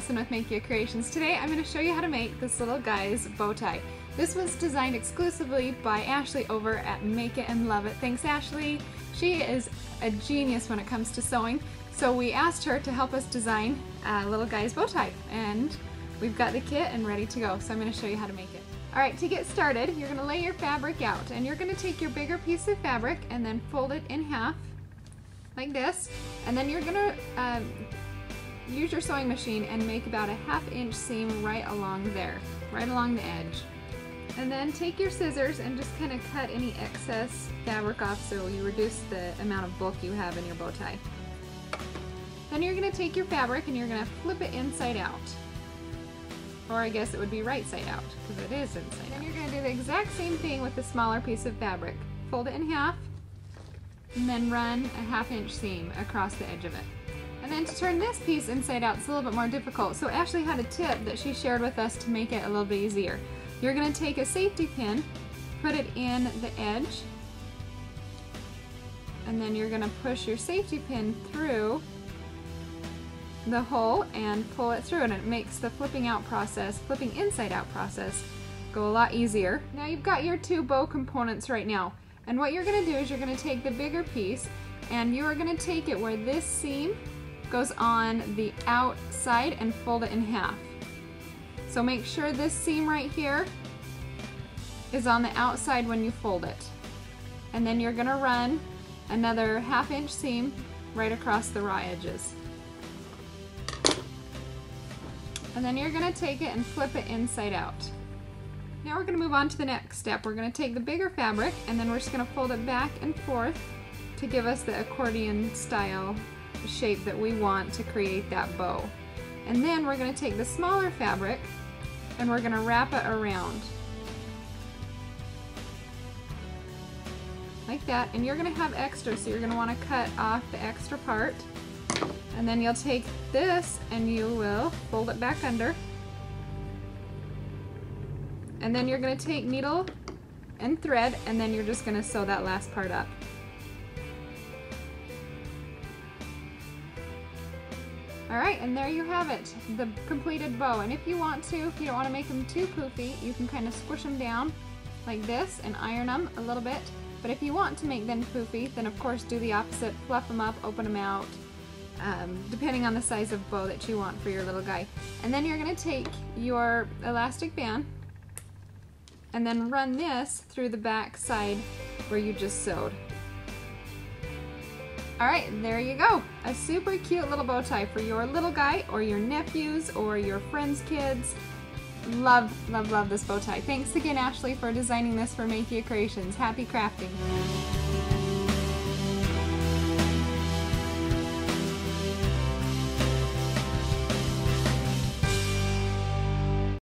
Allison with Makia Creations. Today I'm going to show you how to make this little guy's bow tie. This was designed exclusively by Ashley over at Make It and Love It. Thanks, Ashley. She is a genius when it comes to sewing, so we asked her to help us design a little guy's bow tie, and we've got the kit and ready to go, so I'm going to show you how to make it. Alright, to get started, you're going to lay your fabric out, and you're going to take your bigger piece of fabric and then fold it in half like this, and then you're going to use your sewing machine and make about a 1/2 inch seam right along there, right along the edge. And then take your scissors and just kind of cut any excess fabric off so you reduce the amount of bulk you have in your bow tie. Then you're going to take your fabric and you're going to flip it inside out. Or I guess it would be right side out, because it is inside out. Then you're going to do the exact same thing with the smaller piece of fabric. Fold it in half, and then run a 1/2 inch seam across the edge of it. And then to turn this piece inside out, it's a little bit more difficult. So Ashley had a tip that she shared with us to make it a little bit easier. You're going to take a safety pin, put it in the edge, and then you're going to push your safety pin through the hole and pull it through, and it makes the flipping inside out process go a lot easier. Now you've got your two bow components right now, and what you're going to do is you're going to take the bigger piece and you are going to take it where this seam goes on the outside and fold it in half. So make sure this seam right here is on the outside when you fold it, and then you're going to run another 1/2 inch seam right across the raw edges. And then you're going to take it and flip it inside out. Now we're going to move on to the next step. We're going to take the bigger fabric and then we're just going to fold it back and forth to give us the accordion style shape that we want to create that bow. And then we're going to take the smaller fabric and we're going to wrap it around like that, and you're going to have extra, so you're going to want to cut off the extra part. And then you'll take this and you will fold it back under. And then you're going to take needle and thread, and then you're just going to sew that last part up. Alright, and there you have it, the completed bow. And if you want to, if you don't want to make them too poofy, you can kind of squish them down like this and iron them a little bit. But if you want to make them poofy, then of course do the opposite, fluff them up, open them out, depending on the size of bow that you want for your little guy. And then you're going to take your elastic band and then run this through the back side where you just sewed. Alright, there you go. A super cute little bow tie for your little guy or your nephews or your friends' kids. Love, love, love this bow tie. Thanks again, Ashley, for designing this for Makia Creations. Happy crafting.